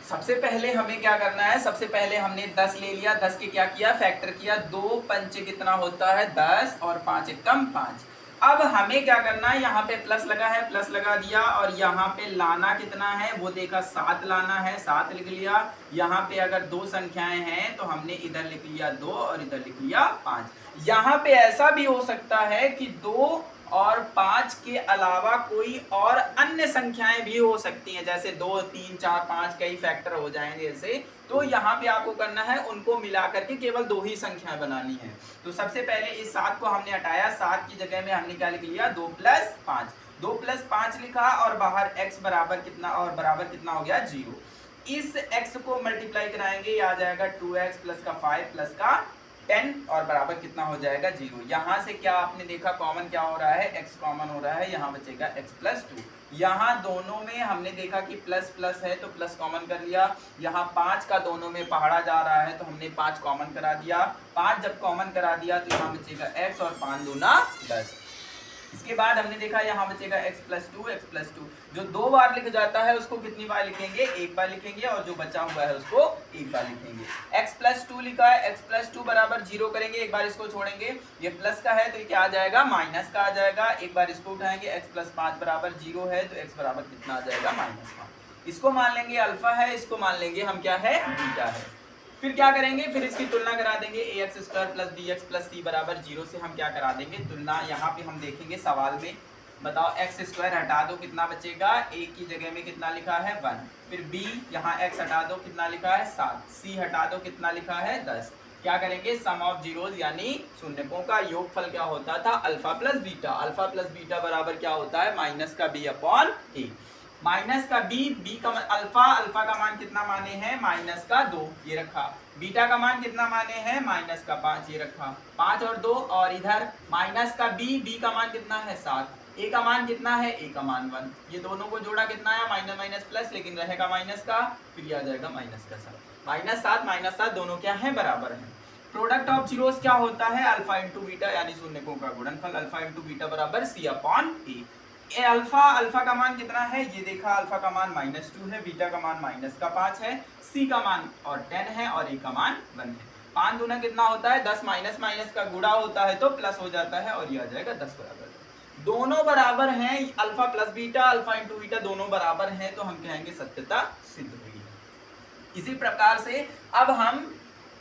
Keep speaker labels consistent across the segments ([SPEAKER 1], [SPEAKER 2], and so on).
[SPEAKER 1] सबसे पहले हमें क्या करना है, सबसे पहले हमने 10 ले लिया, 10 के क्या किया, फैक्टर किया, 2 पंचे कितना होता है 10 और 5 एकम 5। अब हमें क्या करना है, यहाँ पे प्लस लगा है, प्लस लगा दिया, और यहाँ पे लाना कितना है वो देखा 7 लाना है, 7 लिख लिया। यहाँ पे अगर दो संख्याएं हैं तो हमने इधर लिख लिया 2 और इधर लिख लिया 5। यहाँ पे ऐसा भी हो सकता है कि 2 और 5 के अलावा कोई और अन्य संख्याएं भी हो सकती हैं, जैसे 2 3 4 5 कई फैक्टर हो जाएंगे ऐसे। तो यहाँ पे आपको करना है उनको मिला करके केवल 2 ही संख्याएं बनानी है। तो सबसे पहले इस 7 को हमने हटाया, 7 की जगह में हमने क्या लिख लिया 2 + 5, 2 + 5 लिखा, और बाहर x बराबर कितना, और बराबर कितना हो गया 0। इस x को मल्टीप्लाई कराएंगे, ये आ जाएगा 2x + का 5 + का 10 और बराबर कितना हो जाएगा 0। यहाँ से क्या आपने देखा कॉमन क्या हो रहा है, x कॉमन हो रहा है, यहाँ बचेगा x + 2। यहाँ दोनों में हमने देखा कि प्लस प्लस है तो प्लस कॉमन कर लिया। यहाँ 5 का दोनों में पहाड़ा जा रहा है तो हमने 5 कॉमन करा दिया। 5 जब कॉमन करा दिया तो यहाँ बचेगा x और 5 दूना 10। इसके बाद हमने देखा यहाँ बचेगा x + 2। जो 2 बार लिख जाता है उसको कितनी बार लिखेंगे, 1 बार लिखेंगे, और जो बचा हुआ है उसको 1 बार लिखेंगे। x + 2 लिखा है, x + 2 बराबर 0 करेंगे, एक बार इसको छोड़ेंगे, ये प्लस का है तो ये क्या आ जाएगा माइनस का आ जाएगा। एक बार इसको उठाएंगे, x + 5 बराबर 0 है तो x बराबर कितना आ जाएगा -5। इसको मान लेंगे अल्फा है, इसको मान लेंगे हम क्या है बीटा है। फिर क्या करेंगे, फिर इसकी तुलना करा देंगे, ax² + bx + c बराबर 0 से हम क्या करा देंगे तुलना। यहाँ पे हम देखेंगे सवाल में, बताओ x² हटा दो कितना बचेगा, a की जगह में कितना लिखा है 1, फिर b यहाँ x हटा दो कितना लिखा है 7, c हटा दो कितना लिखा है 10। क्या करेंगे, सम ऑफ जीरोज यानी शून्यकों का योगफल क्या होता था alpha plus beta. Alpha plus beta बराबर क्या होता है -b/a। माइनस का बी का अल्फा का मान कितना माने हैं -2, ये रखा। बीटा का मान कितना माने हैं -5, ये रखा। 5 और 2, और इधर माइनस का बी का मान कितना है 7, ए का मान कितना है, ए का मान 1। ये दोनों को जोड़ा कितना है माइनस माइनस प्लस, लेकिन रहेगा माइनस का, फिर आ जाएगा -7 -7 दोनों क्या है बराबर है। प्रोडक्ट ऑफ जीरोस क्या होता है अल्फा इंटू बीटा यानी शून्यकों का गुणनफल। अल्फा इंटू बीटा बराबर c/a। ये अल्फा का मान कितना है, ये देखा अल्फा का मान -2 है, बीटा का मान -5 है, सी का मान और 10 है, और ए का मान 1 है। 5 दूना कितना होता है 10, माइनस माइनस का गुणा होता है तो प्लस हो जाता है, और ये आ जाएगा 10 बराबर। दोनों बराबर हैं, alpha plus beta, alpha into beta दोनों बराबर हैं, तो हम कहेंगे सत्यता सिद्ध हुई। इसी प्रकार से अब हम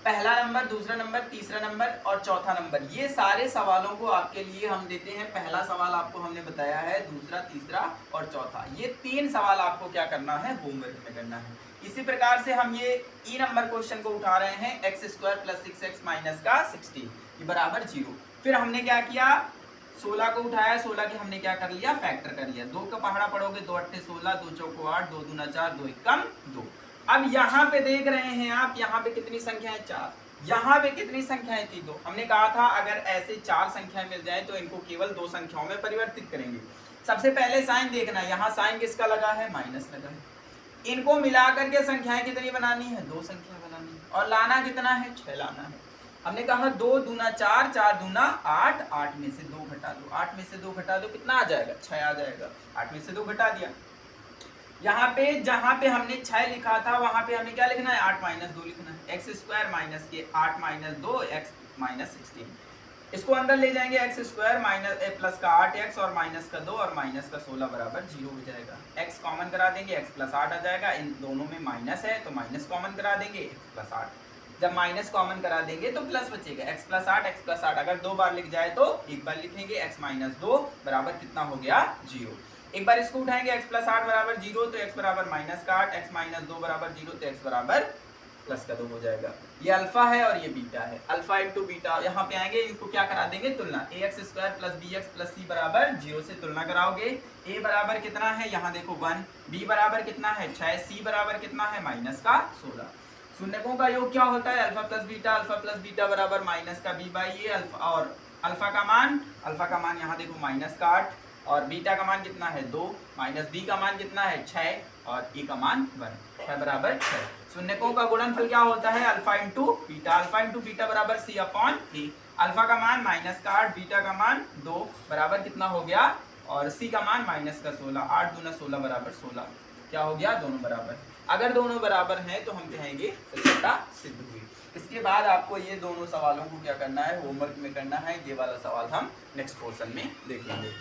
[SPEAKER 1] पहला नंबर, दूसरा नंबर, तीसरा नंबर और चौथा नंबर, ये सारे सवालों को आपके लिए हम देते हैं। पहला सवाल आपको हमने बताया है, दूसरा, तीसरा और चौथा, ये 3 सवाल आपको क्या करना है होमवर्क में करना है। इसी प्रकार से हम ये ई नंबर क्वेश्चन को उठा रहे हैं, x² + 6x - का 16 ये बराबर 0। फिर हमने क्या किया 16 को उठाया, 16 के हमने क्या कर लिया फैक्टर कर लिया। 2 का पहाड़ा पढ़ोगे 2 × 8 = 16, 2 × 4 = 8, 2 दूना 4, 2 एकम 2। अब यहाँ पे देख रहे हैं आप, यहाँ पे कितनी संख्या है 4, यहाँ पे कितनी संख्याएं थी 2। हमने कहा था अगर ऐसे 4 संख्याएं मिल जाए तो इनको केवल 2 संख्याओं में परिवर्तित करेंगे। सबसे पहले साइन देखना है, यहाँ साइन किसका लगा है माइनस लगा है। इनको मिलाकर के संख्याएं कितनी बनानी है 2 संख्या बनानी है, और लाना कितना है 6 लाना है। हमने कहा 2 दूना 4, 4 दूना 8, 8 में से 2 घटा दो, 8 में से 2 घटा दो कितना आ जाएगा 6 आ जाएगा। 8 में से 2 घटा दिया। यहाँ पे जहाँ पे हमने 6 लिखा था वहां पे हमें क्या लिखना है 8 - 2 लिखना है। x² - के 8 - 2 x - 16, इसको अंदर ले जाएंगे x² प्लस का 8x और माइनस का 2 और माइनस का 16 बराबर 0 हो जाएगा। x कॉमन करा देंगे, x + 8 आ जाएगा। इन दोनों में माइनस है तो माइनस कॉमन करा देंगे, x + 8। जब माइनस कॉमन करा देंगे तो प्लस बचेगा, x + 8 x + 8 अगर 2 बार लिख जाए तो एक बार लिखेंगे, x - 2 बराबर कितना हो गया 0। एक बार इसको उठाएंगे, x + 8 बराबर 0 तो x बराबर -8, x - 2 बराबर 0 तो x बराबर +2 हो जाएगा। ये अल्फा है और ये बीटा है, अल्फा इंटू बीटा। यहाँ पे आएंगे, इनको क्या करा देंगे तुलना, ax² + bx + c बराबर 0 से तुलना कराओगे। a बराबर कितना है यहाँ देखो 1, b बराबर कितना है 6, c बराबर कितना है -16। शून्यकों का योग क्या होता है अल्फा प्लस बीटा बराबर -b/a। अल्फा और अल्फा का मान यहाँ देखो -8 और बीटा का मान कितना है 2, -b का मान कितना है 6 और e का मान 1, 6 बराबर 6। शून्यकों का गुणनफल क्या होता है अल्फा इंटू बीटा बराबर c/a। अल्फा का मान -8, बीटा का मान 2 बराबर कितना हो गया, और c का मान -16, 8 दूना 16 बराबर 16, क्या हो गया दोनों बराबर। अगर दोनों बराबर हैं तो हम कहेंगे सच्चरता सिद्ध हुई। इसके बाद आपको ये दोनों सवालों को क्या करना है, होमवर्क में करना है। ये वाला सवाल हम नेक्स्ट पोर्शन में देखेंगे।